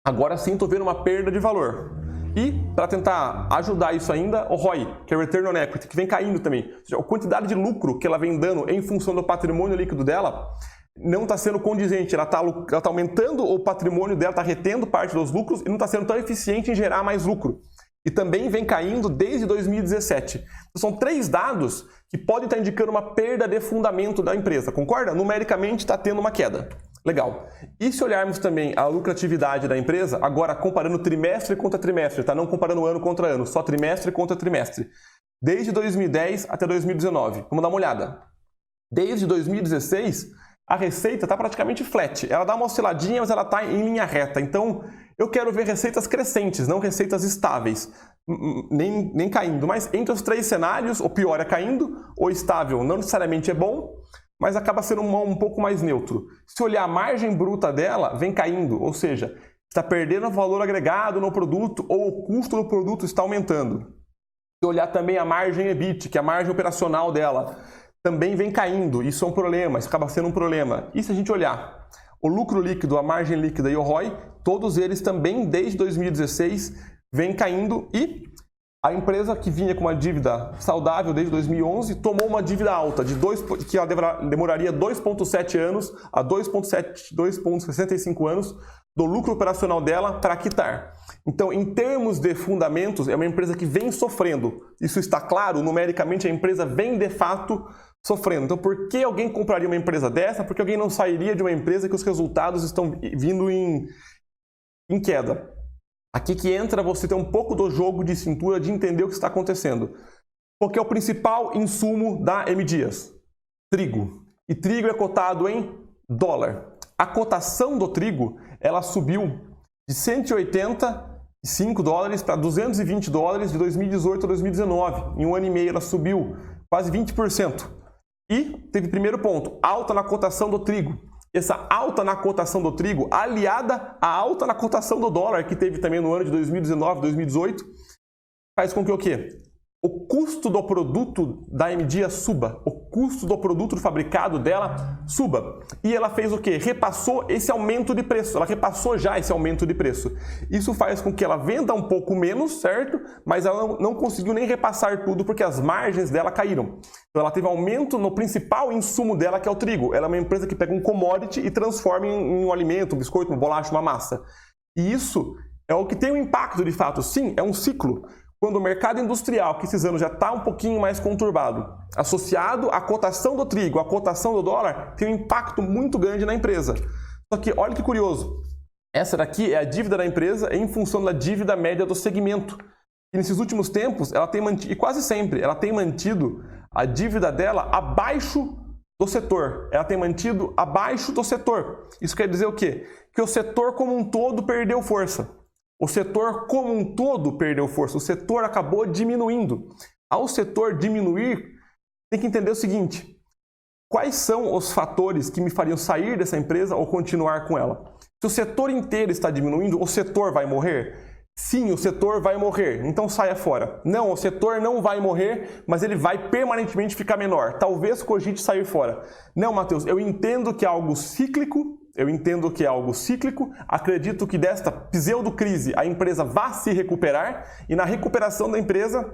agora sim estou vendo uma perda de valor. E, para tentar ajudar isso ainda, o ROI, que é o Return on Equity, que vem caindo também. Ou seja, a quantidade de lucro que ela vem dando em função do patrimônio líquido dela não está sendo condizente. Ela está aumentando o patrimônio dela, está retendo parte dos lucros e não está sendo tão eficiente em gerar mais lucro. E também vem caindo desde 2017. Então, são 3 dados que podem estar indicando uma perda de fundamento da empresa. Concorda? Numericamente está tendo uma queda. Legal. E se olharmos também a lucratividade da empresa, agora comparando trimestre contra trimestre, tá? Não comparando ano contra ano, só trimestre contra trimestre. Desde 2010 até 2019. Vamos dar uma olhada. Desde 2016, a receita está praticamente flat. Ela dá uma osciladinha, mas ela está em linha reta. Então, eu quero ver receitas crescentes, não receitas estáveis, nem caindo. Mas entre os 3 cenários, o pior é caindo, o estável não necessariamente é bom, mas acaba sendo um pouco mais neutro. Se olhar a margem bruta dela, vem caindo, ou seja, está perdendo valor agregado no produto ou o custo do produto está aumentando. Se olhar também a margem EBIT, que é a margem operacional dela, também vem caindo. Isso é um problema, isso acaba sendo um problema. E se a gente olhar o lucro líquido, a margem líquida e o ROI, todos eles também desde 2016 vêm caindo e a empresa que vinha com uma dívida saudável desde 2011 tomou uma dívida alta, que ela demoraria 2,7 anos a 2,65 anos do lucro operacional dela para quitar. Então, em termos de fundamentos, é uma empresa que vem sofrendo. Isso está claro, numericamente a empresa vem de fato sofrendo. Então, por que alguém compraria uma empresa dessa? Porque alguém não sairia de uma empresa que os resultados estão vindo em queda. Aqui que entra você ter um pouco do jogo de cintura de entender o que está acontecendo. Porque é o principal insumo da M Dias, trigo. E trigo é cotado em dólar. A cotação do trigo, ela subiu de 185 dólares para 220 dólares de 2018 a 2019. Em um ano e meio ela subiu quase 20%. E teve primeiro ponto, alta na cotação do trigo. Essa alta na cotação do trigo, aliada à alta na cotação do dólar, que teve também no ano de 2019, 2018, faz com que o quê? O custo do produto da M Dias suba, o custo do produto fabricado dela suba. E ela fez o quê? Repassou esse aumento de preço, ela repassou já esse aumento de preço. Isso faz com que ela venda um pouco menos, certo? Mas ela não conseguiu nem repassar tudo porque as margens dela caíram. Então ela teve aumento no principal insumo dela, que é o trigo. Ela é uma empresa que pega um commodity e transforma em um alimento, um biscoito, uma bolacha, uma massa. E isso é o que tem um impacto de fato. Sim, é um ciclo. Quando o mercado industrial, que esses anos já está um pouquinho mais conturbado, associado à cotação do trigo, à cotação do dólar, tem um impacto muito grande na empresa. Só que, olha que curioso, essa daqui é a dívida da empresa em função da dívida média do segmento. E nesses últimos tempos, ela tem mantido, e quase sempre, ela tem mantido a dívida dela abaixo do setor. Ela tem mantido abaixo do setor. Isso quer dizer o quê? Que o setor como um todo perdeu força. O setor como um todo perdeu força, o setor acabou diminuindo. Ao setor diminuir, tem que entender o seguinte: quais são os fatores que me fariam sair dessa empresa ou continuar com ela? Se Se o setor inteiro está diminuindo, o setor vai morrer? Sim, o setor vai morrer, então saia fora. Não, o setor não vai morrer, mas ele vai permanentemente ficar menor. Talvez cogite sair fora. Não, Matheus, eu entendo que é algo cíclico, acredito que desta pseudo-crise a empresa vá se recuperar e na recuperação da empresa,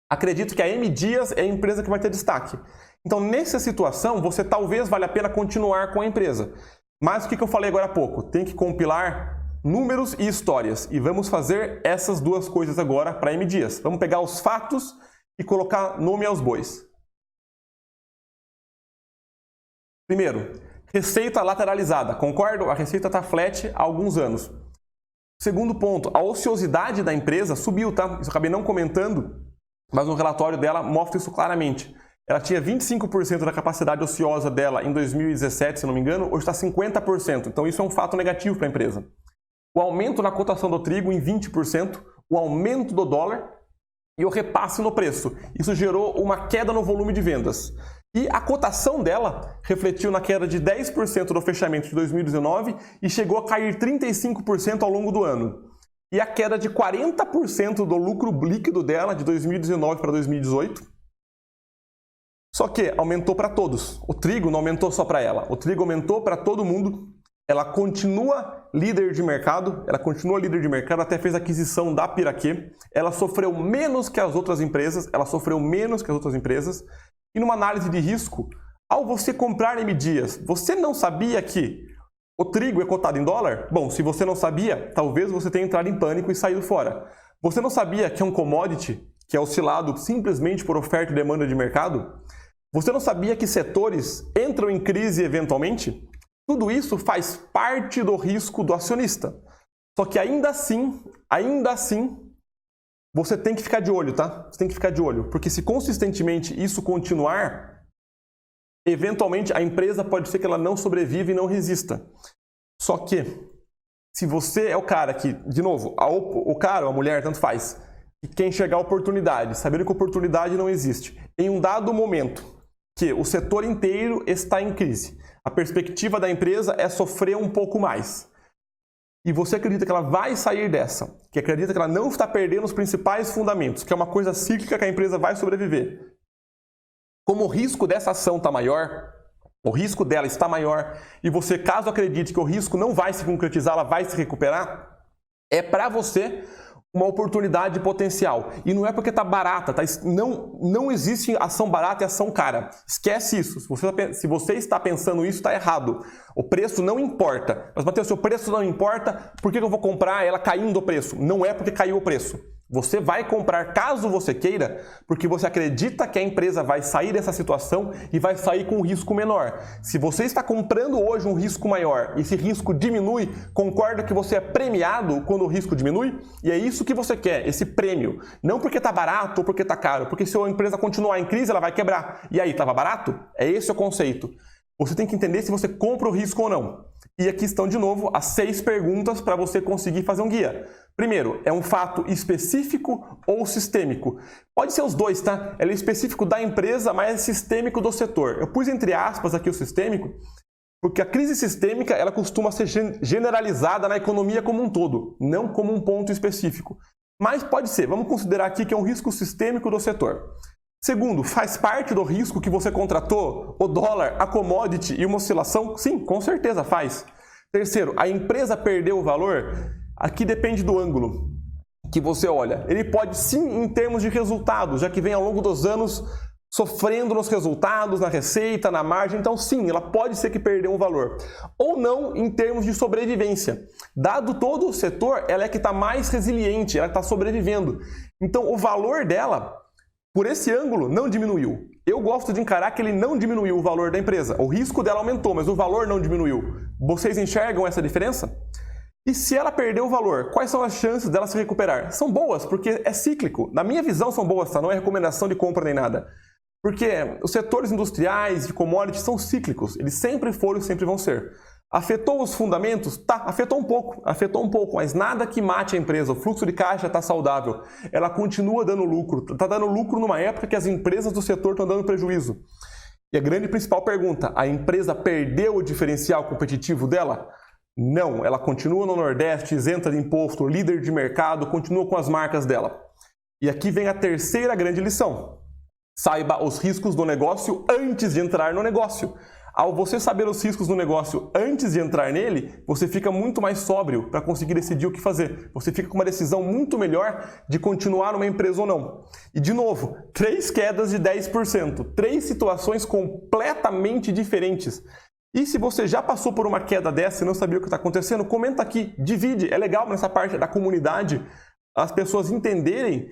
acredito que a M Dias é a empresa que vai ter destaque. Então, nessa situação, você talvez valha a pena continuar com a empresa. Mas o que eu falei agora há pouco? Tem que compilar números e histórias. E vamos fazer essas duas coisas agora para M Dias. Vamos pegar os fatos e colocar nome aos bois. Primeiro, receita lateralizada. Concordo? A receita está flat há alguns anos. Segundo ponto, a ociosidade da empresa subiu, tá? Isso eu acabei não comentando, mas no relatório dela mostra isso claramente. Ela tinha 25% da capacidade ociosa dela em 2017, se não me engano, hoje está 50%. Então isso é um fato negativo para a empresa. O aumento na cotação do trigo em 20%, o aumento do dólar e o repasse no preço. Isso gerou uma queda no volume de vendas. E a cotação dela refletiu na queda de 10% do fechamento de 2019 e chegou a cair 35% ao longo do ano. E a queda de 40% do lucro líquido dela de 2019 para 2018. Só que aumentou para todos. O trigo não aumentou só para ela. O trigo aumentou para todo mundo. Ela continua líder de mercado. Até fez a aquisição da Piraquê. Ela sofreu menos que as outras empresas. E numa análise de risco, ao você comprar M Dias, você não sabia que o trigo é cotado em dólar? Bom, se você não sabia, talvez você tenha entrado em pânico e saído fora. Você não sabia que é um commodity que é oscilado simplesmente por oferta e demanda de mercado? Você não sabia que setores entram em crise eventualmente? Tudo isso faz parte do risco do acionista. Só que ainda assim, você tem que ficar de olho, tá? Você tem que ficar de olho, porque se consistentemente isso continuar, eventualmente a empresa pode ser que ela não sobreviva e não resista. Só que, se você é o cara que, de novo, o cara ou a mulher, tanto faz, que quer enxergar oportunidade, sabendo que oportunidade não existe, em um dado momento que o setor inteiro está em crise, a perspectiva da empresa é sofrer um pouco mais. E você acredita que ela vai sair dessa, que acredita que ela não está perdendo os principais fundamentos, que é uma coisa cíclica que a empresa vai sobreviver. Como o risco dessa ação está maior, o risco dela está maior, e você, caso acredite que o risco não vai se concretizar, ela vai se recuperar, é para você uma oportunidade potencial. E não é porque está barata, tá? Não existe ação barata e ação cara. Esquece isso. Se você está pensando isso, está errado. O preço não importa. Mas, Matheus, se o preço não importa, por que eu vou comprar ela caindo o preço? Não é porque caiu o preço. Você vai comprar, caso você queira, porque você acredita que a empresa vai sair dessa situação e vai sair com um risco menor. Se você está comprando hoje um risco maior e esse risco diminui, concorda que você é premiado quando o risco diminui? E é isso que você quer, esse prêmio. Não porque está barato ou porque está caro, porque se a empresa continuar em crise, ela vai quebrar. E aí, estava barato? É esse o conceito. Você tem que entender se você compra o risco ou não. E aqui estão, de novo, as 6 perguntas para você conseguir fazer um guia. Primeiro, é um fato específico ou sistêmico? Pode ser os dois, tá? Ele é específico da empresa, mas é sistêmico do setor. Eu pus entre aspas aqui o sistêmico, porque a crise sistêmica ela costuma ser generalizada na economia como um todo, não como um ponto específico. Mas pode ser, vamos considerar aqui que é um risco sistêmico do setor. Segundo, faz parte do risco que você contratou o dólar, a commodity e uma oscilação? Sim, com certeza faz. Terceiro, a empresa perdeu o valor? Aqui depende do ângulo que você olha. Ele pode sim em termos de resultados, já que vem ao longo dos anos sofrendo nos resultados, na receita, na margem. Então sim, ela pode ser que perdeu um valor. Ou não em termos de sobrevivência. Dado todo o setor, ela é que está mais resiliente, ela está sobrevivendo. Então o valor dela, por esse ângulo, não diminuiu. Eu gosto de encarar que ele não diminuiu o valor da empresa. O risco dela aumentou, mas o valor não diminuiu. Vocês enxergam essa diferença? E se ela perdeu o valor, quais são as chances dela se recuperar? São boas, porque é cíclico. Na minha visão são boas, tá? Não é recomendação de compra nem nada. Porque os setores industriais de commodities são cíclicos. Eles sempre foram e sempre vão ser. Afetou os fundamentos? Tá, afetou um pouco, mas nada que mate a empresa. O fluxo de caixa está saudável. Ela continua dando lucro. Está dando lucro numa época que as empresas do setor estão dando prejuízo. E a grande principal pergunta, a empresa perdeu o diferencial competitivo dela? Não, ela continua no Nordeste, isenta de imposto, líder de mercado, continua com as marcas dela. E aqui vem a terceira grande lição. Saiba os riscos do negócio antes de entrar no negócio. Ao você saber os riscos do negócio antes de entrar nele, você fica muito mais sóbrio para conseguir decidir o que fazer. Você fica com uma decisão muito melhor de continuar numa empresa ou não. E de novo, 3 quedas de 10%, 3 situações completamente diferentes. E se você já passou por uma queda dessa e não sabia o que está acontecendo, comenta aqui, divide. É legal nessa parte da comunidade as pessoas entenderem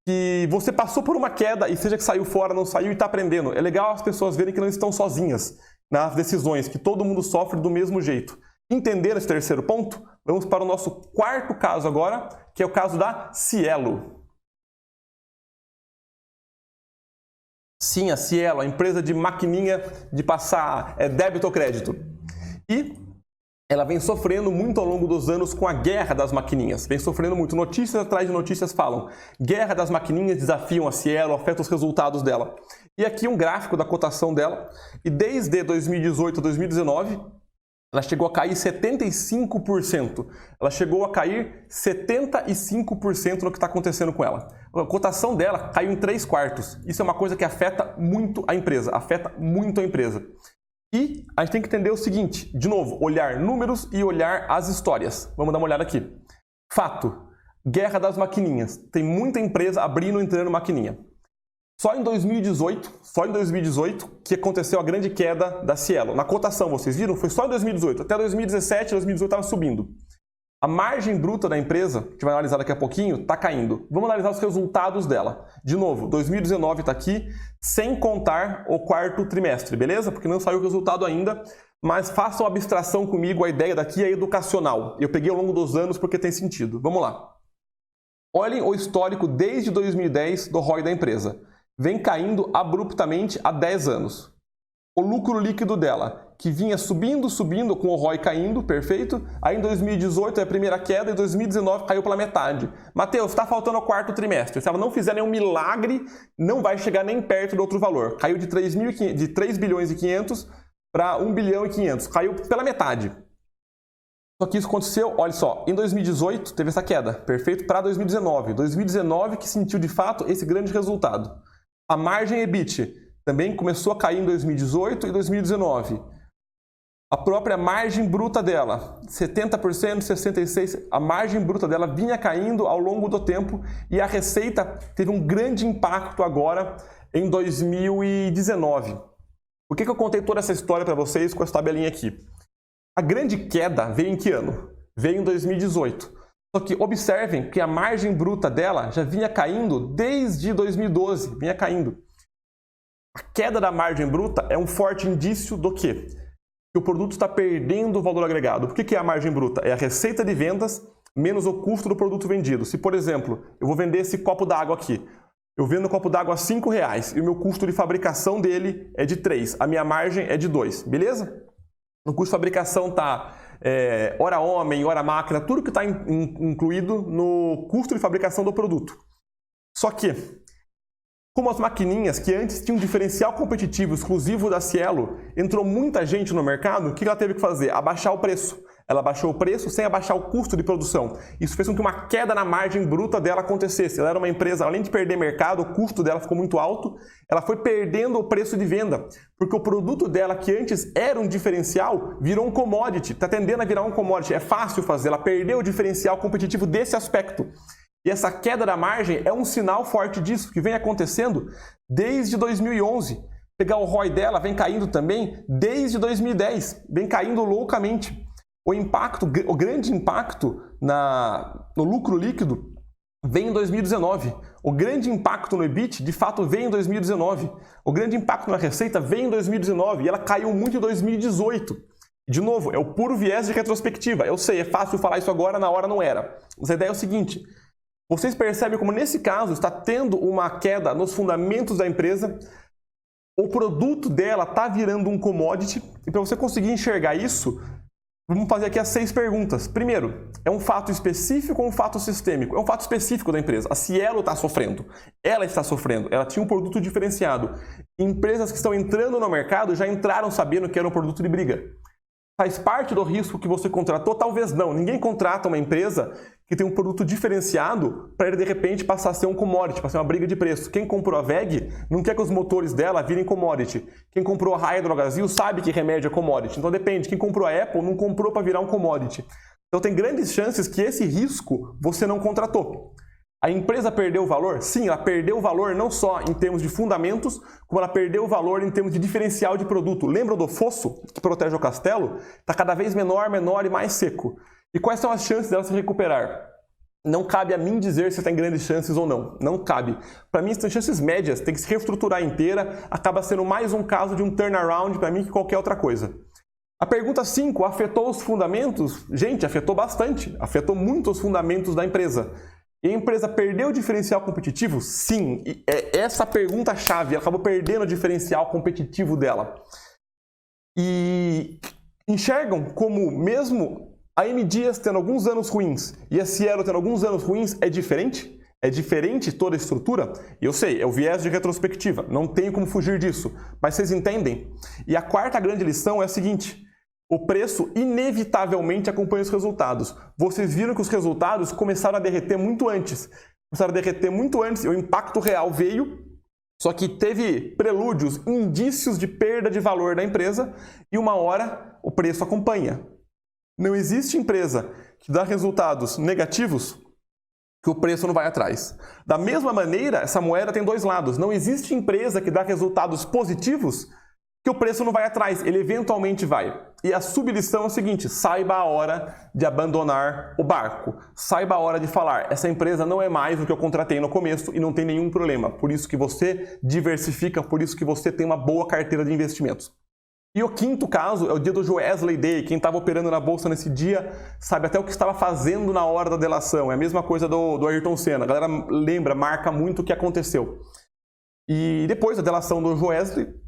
que você passou por uma queda e seja que saiu fora, não saiu e está aprendendo. É legal as pessoas verem que não estão sozinhas nas decisões, que todo mundo sofre do mesmo jeito. Entender esse terceiro ponto? Vamos para o nosso quarto caso agora, que é o caso da Cielo. Sim, a Cielo, a empresa de maquininha de passar débito ou crédito. E ela vem sofrendo muito ao longo dos anos com a guerra das maquininhas. Vem sofrendo muito. Notícias atrás de notícias falam. Guerra das maquininhas desafiam a Cielo, afeta os resultados dela. E aqui um gráfico da cotação dela. E desde 2018 a 2019, ela chegou a cair 75%. Ela chegou a cair 75% no que está acontecendo com ela. A cotação dela caiu em 3/4. Isso é uma coisa que afeta muito a empresa. Afeta muito a empresa. E a gente tem que entender o seguinte, de novo, olhar números e olhar as histórias. Vamos dar uma olhada aqui. Fato, guerra das maquininhas. Tem muita empresa abrindo e entrando maquininha. Só em 2018 que aconteceu a grande queda da Cielo. Na cotação, vocês viram? Foi só em 2018. Até 2017, 2018 estava subindo. A margem bruta da empresa, que a gente vai analisar daqui a pouquinho, está caindo. Vamos analisar os resultados dela. De novo, 2019 está aqui, sem contar o quarto trimestre, beleza? Porque não saiu o resultado ainda, mas façam abstração comigo, a ideia daqui é educacional. Eu peguei ao longo dos anos porque tem sentido. Vamos lá. Olhem o histórico desde 2010 do ROI da empresa. Vem caindo abruptamente há 10 anos. O lucro líquido dela, que vinha subindo, com o ROI caindo, perfeito. Aí em 2018 é a primeira queda e em 2019 caiu pela metade. Mateus, está faltando o quarto trimestre. Se ela não fizer nenhum milagre, não vai chegar nem perto do outro valor. Caiu de 3 bilhões e 500 para 1 bilhão e 500. Caiu pela metade. Só que isso aconteceu, olha só, em 2018 teve essa queda, perfeito, para 2019. 2019 que sentiu de fato esse grande resultado. A margem EBIT também começou a cair em 2018 e 2019. A própria margem bruta dela, 70%, 66%, a margem bruta dela vinha caindo ao longo do tempo e a receita teve um grande impacto agora em 2019. Por que eu contei toda essa história para vocês com essa tabelinha aqui? A grande queda veio em que ano? Veio em 2018. Só que observem que a margem bruta dela já vinha caindo desde 2012, vinha caindo. A queda da margem bruta é um forte indício do quê? Que o produto está perdendo o valor agregado. O que é a margem bruta? É a receita de vendas menos o custo do produto vendido. Se, por exemplo, eu vou vender esse copo d'água aqui, eu vendo o copo d'água a R$5 e o meu custo de fabricação dele é de 3, a minha margem é de 2, beleza? No custo de fabricação está hora homem, hora máquina, tudo que está incluído no custo de fabricação do produto. Só que, como as maquininhas que antes tinham um diferencial competitivo exclusivo da Cielo, entrou muita gente no mercado, o que ela teve que fazer? Abaixar o preço. Ela abaixou o preço sem abaixar o custo de produção. Isso fez com que uma queda na margem bruta dela acontecesse. Ela era uma empresa, além de perder mercado, o custo dela ficou muito alto, ela foi perdendo o preço de venda, porque o produto dela, que antes era um diferencial, virou um commodity, está tendendo a virar um commodity. É fácil fazer, ela perdeu o diferencial competitivo desse aspecto. E essa queda da margem é um sinal forte disso, que vem acontecendo desde 2011. Pegar o ROI dela, vem caindo também desde 2010, vem caindo loucamente. O grande impacto no lucro líquido vem em 2019. O grande impacto no EBIT, de fato, vem em 2019. O grande impacto na receita vem em 2019 e ela caiu muito em 2018. De novo, é o puro viés de retrospectiva. Eu sei, é fácil falar isso agora, na hora não era. Mas a ideia é o seguinte, vocês percebem como nesse caso está tendo uma queda nos fundamentos da empresa, o produto dela está virando um commodity e para você conseguir enxergar isso, vamos fazer aqui as 6 perguntas. Primeiro, é um fato específico ou um fato sistêmico? É um fato específico da empresa. A Cielo está sofrendo. Ela está sofrendo. Ela tinha um produto diferenciado. Empresas que estão entrando no mercado já entraram sabendo que era um produto de briga. Faz parte do risco que você contratou? Talvez não. Ninguém contrata uma empresa que tem um produto diferenciado para ele, de repente, passar a ser um commodity, para ser uma briga de preço. Quem comprou a WEG não quer que os motores dela virem commodity. Quem comprou a Raia Drogasil sabe que remédio é commodity. Então depende. Quem comprou a Apple não comprou para virar um commodity. Então tem grandes chances que esse risco você não contratou. A empresa perdeu valor? Sim, ela perdeu valor não só em termos de fundamentos, como ela perdeu valor em termos de diferencial de produto. Lembram do fosso que protege o castelo? Está cada vez menor e mais seco. E quais são as chances dela se recuperar? Não cabe a mim dizer se tem grandes chances ou não. Não cabe. Para mim, se tem chances médias, tem que se reestruturar inteira, acaba sendo mais um caso de um turnaround para mim que qualquer outra coisa. A pergunta 5, afetou os fundamentos? Gente, afetou bastante. Afetou muito os fundamentos da empresa. E a empresa perdeu o diferencial competitivo? Sim. E é essa a pergunta-chave. Ela acabou perdendo o diferencial competitivo dela. E enxergam como mesmo a M Dias tendo alguns anos ruins e a Cielo tendo alguns anos ruins é diferente? É diferente toda a estrutura? Eu sei, é o viés de retrospectiva. Não tenho como fugir disso. Mas vocês entendem? E a quarta grande lição é a seguinte. O preço inevitavelmente acompanha os resultados. Vocês viram que os resultados começaram a derreter muito antes. Começaram a derreter muito antes e o impacto real veio, só que teve prelúdios, indícios de perda de valor da empresa e uma hora o preço acompanha. Não existe empresa que dá resultados negativos que o preço não vai atrás. Da mesma maneira, essa moeda tem dois lados. Não existe empresa que dá resultados positivos que o preço não vai atrás, ele eventualmente vai. E a sublição é o seguinte, saiba a hora de abandonar o barco. Saiba a hora de falar, essa empresa não é mais o que eu contratei no começo e não tem nenhum problema. Por isso que você diversifica, por isso que você tem uma boa carteira de investimentos. E o quinto caso é o dia do Joesley Day. Quem estava operando na bolsa nesse dia sabe até o que estava fazendo na hora da delação. É a mesma coisa do Ayrton Senna. A galera lembra, marca muito o que aconteceu. E depois da delação do Joesley,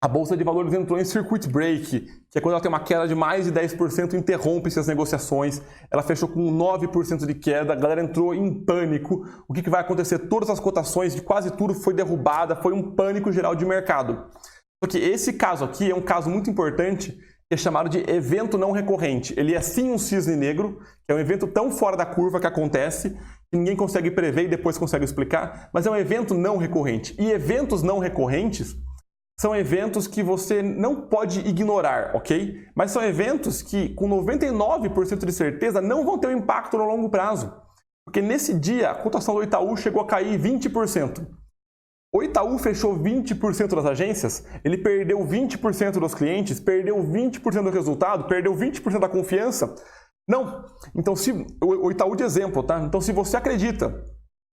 a Bolsa de Valores entrou em circuit break, que é quando ela tem uma queda de mais de 10%, interrompe-se as negociações. Ela fechou com 9% de queda, a galera entrou em pânico. O que vai acontecer? Todas as cotações de quase tudo foi derrubada, foi um pânico geral de mercado. Só que esse caso aqui é um caso muito importante, que é chamado de evento não recorrente. Ele é sim um cisne negro, que é um evento tão fora da curva que acontece, que ninguém consegue prever e depois consegue explicar, mas é um evento não recorrente. E eventos não recorrentes são eventos que você não pode ignorar, ok? Mas são eventos que, com 99% de certeza, não vão ter um impacto no longo prazo. Porque nesse dia, a cotação do Itaú chegou a cair 20%. O Itaú fechou 20% das agências, ele perdeu 20% dos clientes, perdeu 20% do resultado, perdeu 20% da confiança. Não. Então, o Itaú de exemplo, tá? Então, se você acredita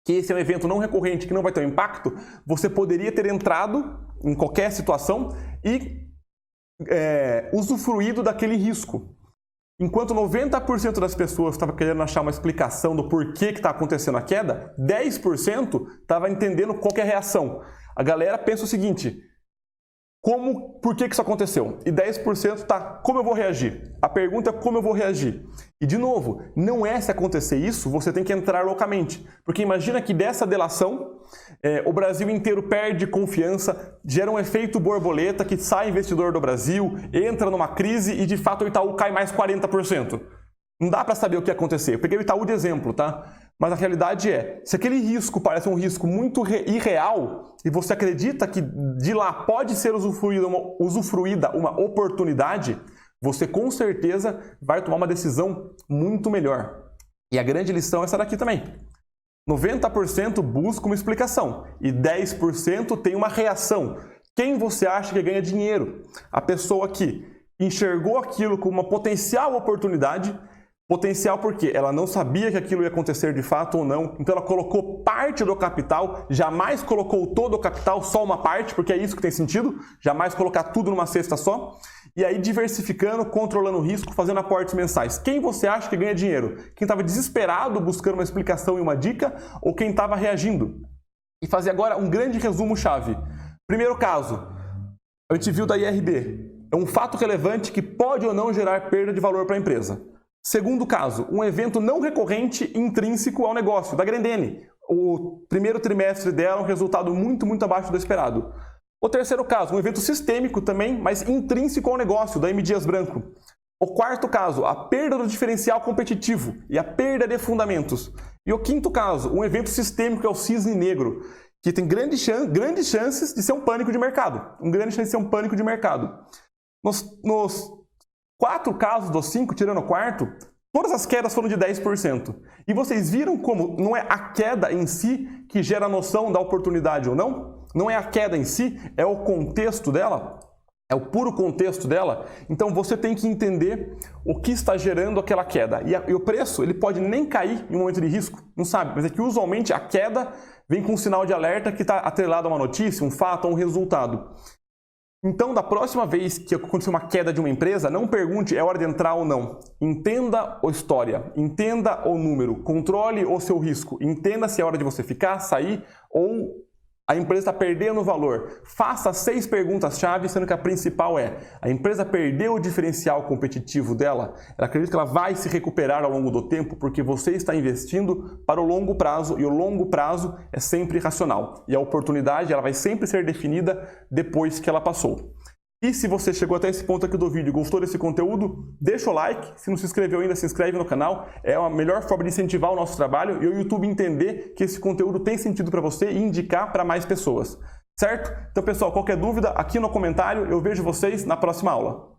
que esse é um evento não recorrente, que não vai ter um impacto, você poderia ter entrado em qualquer situação e usufruído daquele risco. Enquanto 90% das pessoas estavam querendo achar uma explicação do porquê que está acontecendo a queda, 10% estava entendendo qual que é a reação. A galera pensa o seguinte, por que isso aconteceu? E 10% tá, como eu vou reagir? A pergunta é como eu vou reagir. E de novo, não é se acontecer isso, você tem que entrar loucamente. Porque imagina que dessa delação, o Brasil inteiro perde confiança, gera um efeito borboleta que sai investidor do Brasil, entra numa crise e de fato o Itaú cai mais 40%. Não dá para saber o que ia acontecer. Eu peguei o Itaú de exemplo, tá? Mas a realidade é, se aquele risco parece um risco muito irreal e você acredita que de lá pode ser usufruída uma oportunidade, você com certeza vai tomar uma decisão muito melhor. E a grande lição é essa daqui também. 90% busca uma explicação e 10% tem uma reação. Quem você acha que ganha dinheiro? A pessoa que enxergou aquilo como uma potencial oportunidade. Potencial porque ela não sabia que aquilo ia acontecer de fato ou não, então ela colocou parte do capital, jamais colocou todo o capital, só uma parte, porque é isso que tem sentido, jamais colocar tudo numa cesta só, e aí diversificando, controlando o risco, fazendo aportes mensais. Quem você acha que ganha dinheiro? Quem estava desesperado buscando uma explicação e uma dica, ou quem estava reagindo? E fazer agora um grande resumo-chave. Primeiro caso, a gente viu da IRB, é um fato relevante que pode ou não gerar perda de valor para a empresa. Segundo caso, um evento não recorrente intrínseco ao negócio, da Grendene. O primeiro trimestre dela, um resultado muito abaixo do esperado. O terceiro caso, um evento sistêmico também, mas intrínseco ao negócio, da M. Dias Branco. O quarto caso, a perda do diferencial competitivo e a perda de fundamentos. E o quinto caso, um evento sistêmico que é o cisne negro, que tem grandes chances de ser um pânico de mercado. Nos 4 casos dos 5, tirando o quarto, todas as quedas foram de 10%. E vocês viram como não é a queda em si que gera a noção da oportunidade ou não? Não é a queda em si, é o contexto dela. É o puro contexto dela. Então você tem que entender o que está gerando aquela queda. E o preço ele pode nem cair em um momento de risco, não sabe? Mas é que usualmente a queda vem com um sinal de alerta que está atrelado a uma notícia, um fato ou um resultado. Então, da próxima vez que acontecer uma queda de uma empresa, não pergunte é hora de entrar ou não. Entenda a história, entenda o número, controle o seu risco, entenda se é hora de você ficar, sair ou a empresa está perdendo valor. Faça 6 perguntas-chave, sendo que a principal é: a empresa perdeu o diferencial competitivo dela? Ela acredita que ela vai se recuperar ao longo do tempo porque você está investindo para o longo prazo e o longo prazo é sempre racional. E a oportunidade ela vai sempre ser definida depois que ela passou. E se você chegou até esse ponto aqui do vídeo e gostou desse conteúdo, deixa o like. Se não se inscreveu ainda, se inscreve no canal. É a melhor forma de incentivar o nosso trabalho e o YouTube entender que esse conteúdo tem sentido para você e indicar para mais pessoas. Certo? Então, pessoal, qualquer dúvida, aqui no comentário. Eu vejo vocês na próxima aula.